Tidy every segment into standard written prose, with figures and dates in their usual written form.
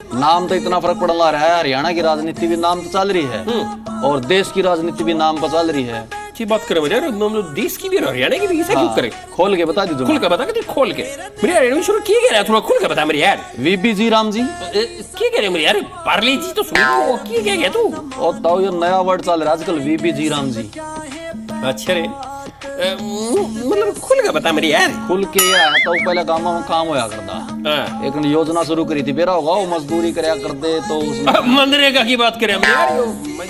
नाम तो इतना फर्क पड़ रहा है, हरियाणा की राजनीति भी नाम पे चल रही है और देश की राजनीति भी नाम पे चल रही है। की बात करें मेरे यार, देश की भी हरियाणा की भी ऐसा क्यों करें? खोल के बता दीजिए। खुल के बता के खोल के मेरे यार शुरू किए गए थोड़ा खुल के बता मेरे यार। वीपी जी राम जी क्या कह रहे मेरे यार? पार्ले जी तो सुन लो क्या कह गया तू? और ताऊ ये नया वर्ड चल रहा है आजकल, वीपी जी राम जी। अच्छा रे, मतलब खुल के बता मेरे यार। खुल के या तो पहले गाँव में काम होया करता, एक योजना शुरू करी थी बेरा होगा, वो मजदूरी करया करते तो उसमें मनरेगा की बात करें मेरे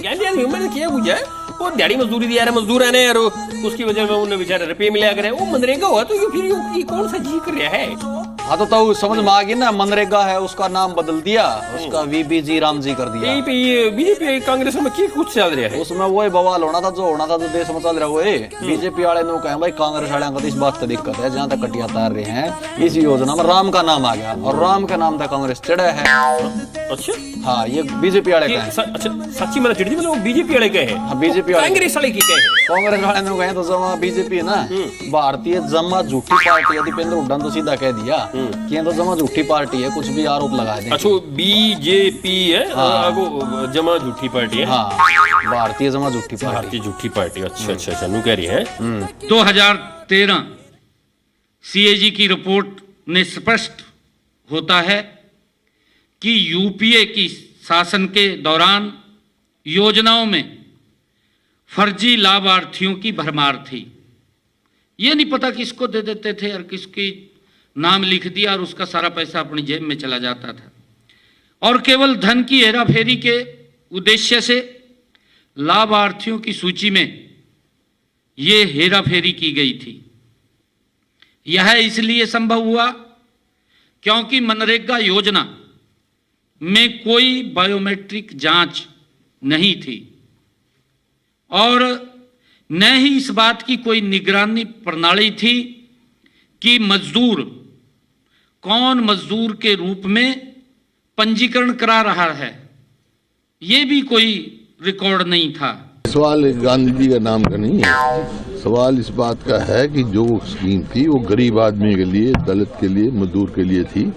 यार, मैंने किया कुछ है वो दिहाड़ी मजदूरी दिया रहा मजदूर है ना यार, उसकी वजह में उन्हें बेचारे रुपये मिला करे, वो मनरेगा हुआ तो ये फिर ये कौन सा जी कर रहा है? हाँ तो समझ में आ गई ना, मनरेगा है उसका नाम बदल दिया, उसका वीपी जी राम जी कर दिया। ये बीजेपी कांग्रेस में क्या कुछ चल रहा है? उसमें वही बवाल होना था जो देश में चल रहा है। बीजेपी वाले ने कहा भाई कांग्रेस वाले को इस बात की दिक्कत है, जहाँ तक कटिया तार रहे हैं इस योजना में राम का नाम आ गया और राम के नाम तक कांग्रेस चढ़ा है। अच्छा हाँ, ये बीजेपी वाले का है। अच्छा सच्ची मतलब चिड़ी मतलब बीजेपी वाले के हैं? हाँ बीजेपी वाले, कांग्रेस वाले की कहे? कांग्रेस वाले ने कहे तो जमा बीजेपी है ना, भारतीय जमा झूठी पार्टी है। दीपेंद्र हुड्डा ने तो सीधा कह दिया कि ये तो जमा झूठी पार्टी है, कुछ भी आरोप लगा दे। अच्छा बीजेपी है, जमा झूठी पार्टी है। हाँ, भारतीय जमा झूठी पार्टी, भारतीय झूठी पार्टी। अच्छा अच्छा अच्छा, नू कह रही है। 2013 सीएजी की रिपोर्ट ने स्पष्ट होता है कि यूपीए की शासन के दौरान योजनाओं में फर्जी लाभार्थियों की भरमार थी। ये नहीं पता किसको दे देते थे और किसकी नाम लिख दिया और उसका सारा पैसा अपनी जेब में चला जाता था, और केवल धन की हेराफेरी के उद्देश्य से लाभार्थियों की सूची में ये हेराफेरी की गई थी। यह इसलिए संभव हुआ क्योंकि मनरेगा योजना में कोई बायोमेट्रिक जांच नहीं थी और न ही इस बात की कोई निगरानी प्रणाली थी कि मजदूर कौन मजदूर के रूप में पंजीकरण करा रहा है, ये भी कोई रिकॉर्ड नहीं था। सवाल गांधी जी का नाम का नहीं है, सवाल इस बात का है कि जो स्कीम थी वो गरीब आदमी के लिए, दलित के लिए, मजदूर के लिए थी।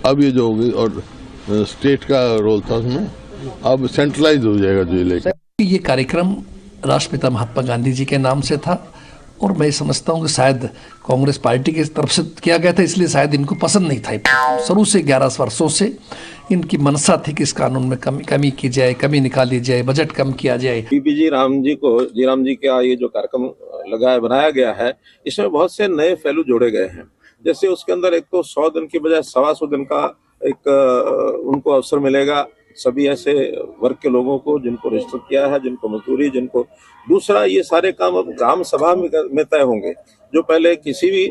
अब ये जो होगी और स्टेट का रोल था उसमें, अब सेंट्रलाइज हो जाएगा जो इलेक्शन। ये कार्यक्रम राष्ट्रपिता महात्मा गांधी जी के नाम से था और मैं समझता हूँ कि शायद कांग्रेस पार्टी की तरफ से किया गया था, इसलिए शायद इनको पसंद नहीं था। शुरू से 11 वर्षों से इनकी मनसा थी कि इस कानून में कमी की जाए, कमी निकाली जाए, बजट कम किया जाए। वीपी जी राम जी का ये जो कार्यक्रम बनाया गया है, इसमें बहुत से नए पहलू जोड़े गए हैं। जैसे उसके अंदर एक तो 100 दिन की बजाय 125 दिन का एक उनको अवसर मिलेगा, सभी ऐसे वर्ग के लोगों को जिनको रजिस्टर किया है, जिनको मजदूरी, जिनको दूसरा ये सारे काम अब ग्राम सभा में तय होंगे, जो पहले किसी भी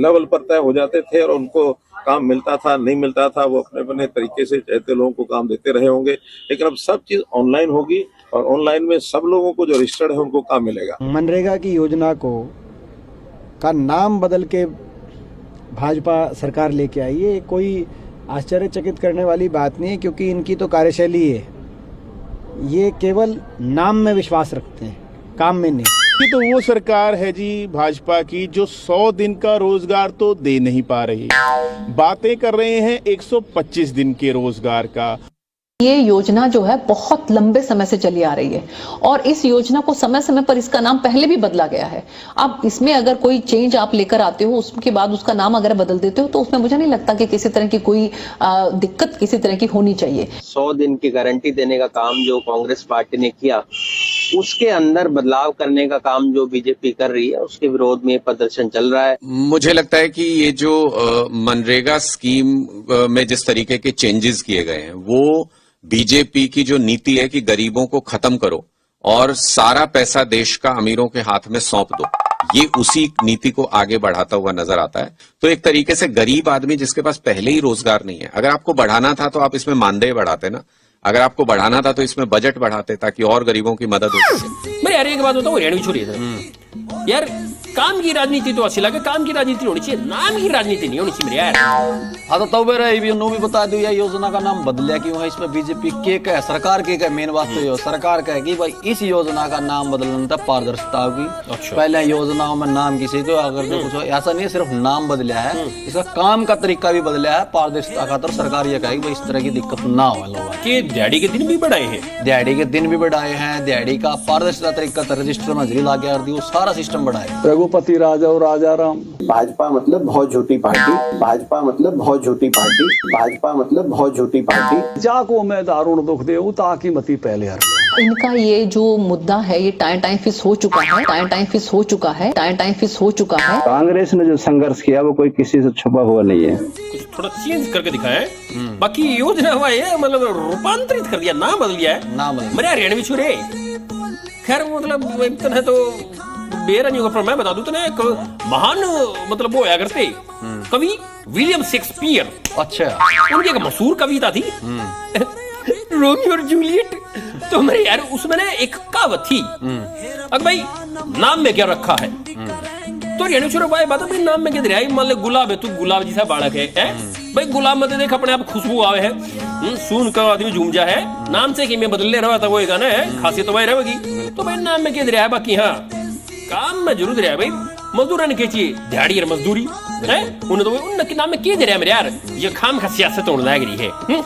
लेवल पर तय हो जाते थे और उनको काम मिलता था नहीं मिलता था, वो अपने अपने तरीके से चाहते लोगों को काम देते रहे होंगे। लेकिन अब सब चीज ऑनलाइन होगी और ऑनलाइन में सब लोगों को जो रजिस्टर्ड है उनको काम मिलेगा। मनरेगा की योजना का नाम बदल के भाजपा सरकार लेके आई है, कोई आश्चर्यचकित करने वाली बात नहीं है, क्योंकि इनकी तो कार्यशैली है, ये केवल नाम में विश्वास रखते हैं, काम में नहीं। ये तो वो सरकार है जी भाजपा की जो 100 दिन का रोजगार तो दे नहीं पा रही, बातें कर रहे हैं 125 दिन के रोजगार का। ये योजना जो है बहुत लंबे समय से चली आ रही है और इस योजना को समय समय पर इसका नाम पहले भी बदला गया है। अब इसमें अगर कोई चेंज आप लेकर आते हो, उसके बाद उसका नाम अगर बदल देते हो तो उसमें मुझे नहीं लगता कि किसी तरह की कोई दिक्कत किसी तरह की होनी चाहिए। 100 दिन की गारंटी देने का काम जो कांग्रेस पार्टी ने किया, उसके अंदर बदलाव करने का काम जो बीजेपी कर रही है, उसके विरोध में प्रदर्शन चल रहा है। मुझे लगता है कि ये जो मनरेगा स्कीम में जिस तरीके के चेंजेस किए गए हैं, वो बीजेपी की जो नीति है कि गरीबों को खत्म करो और सारा पैसा देश का अमीरों के हाथ में सौंप दो, ये उसी नीति को आगे बढ़ाता हुआ नजर आता है। तो एक तरीके से गरीब आदमी जिसके पास पहले ही रोजगार नहीं है, अगर आपको बढ़ाना था तो आप इसमें मानदेय बढ़ाते ना, अगर आपको बढ़ाना था तो इसमें बजट बढ़ाते ताकि और गरीबों की मदद हो सके। मैं यार एक बात बताऊं, हरियाणवी छोड़िए यार, काम की राजनीति तो अच्छी लगे, काम की राजनीति होनी चाहिए, नाम की राजनीति नहीं होनी चाहिए मेरे यार। हाँ तो तब रही भी उन्होंने भी बता दो यह योजना का नाम बदलिया क्यों है, इसमें बीजेपी के क्या है, सरकार के क्या मेन बात तो ये सरकार का है कि भाई इस योजना का नाम बदलने तक पारदर्शिता होगी। पहले योजनाओं में नाम किसी को अगर जो कुछ ऐसा नहीं है, सिर्फ नाम बदला है, इसका काम का तरीका भी बदला है पारदर्शिता खातर। सरकार ये कहेगी भाई इस तरह की दिक्कत ना हो लोगों के। दिहाड़ी के दिन भी बढ़ाए हैं, दिहाड़ी के दिन भी बढ़ाए हैं, दिहाड़ी का पारदर्शिता तरीका रजिस्टर में हाजिरी ला के वो सारा सिस्टम बढ़ाए। रघुपति राजा और राजा राम। भाजपा मतलब बहुत झूठी पार्टी, भाजपा मतलब बहुत झूठी पार्टी, भाजपा मतलब बहुत झूठी पार्टी। जाको मैं दारुण दुख दे ताकि मती पहले हर। इनका ये जो मुद्दा है ये टाइम फिस हो चुका है, टाइम फिस हो चुका है, टाइम फिस हो चुका है। कांग्रेस ने जो संघर्ष किया वो कोई किसी से छुपा हुआ नहीं है, कुछ थोड़ा चेंज करके दिखाया है। बाकी योजना हुआ है मतलब रूपांतरित कर दिया, नाम बदल गया है, नाम बदल मेरे हरियाणवी छुरे। खैर मतलब इतना है तो बेरा नहीं होगा, पर मैं बता दूं तो ना एक महान मतलब वो आया करते कवि विलियम शेक्सपियर। अच्छा, उनकी एक मशहूर कविता थी रोमियो और जूलियट। तो मेरे यार उसमें ना एक कहावत थी, अब भाई नाम में क्या रखा है, तो हरियाणवी छुरे भाई बात अपने नाम में क्या दिया, मान ले गुलाब है, तू गुलाब जैसा बालक है भाई, गुलाब मत देख अपने आप खुशबू आवे है, सुन कर आदमी झूम जा है, नाम से कि मैं बदल ले रहा था वो गाना है, खासियत तो भाई रहेगी। तो भाई नाम में क्या दिया है, बाकी हाँ काम में जरूर दिया है भाई। मजदूर ने चाहिए दिहाड़ी और मजदूरी है, उन्हें तो उनके नाम में क्या दिया है मेरे यार, ये खाम खा सियासत होने लग रही है।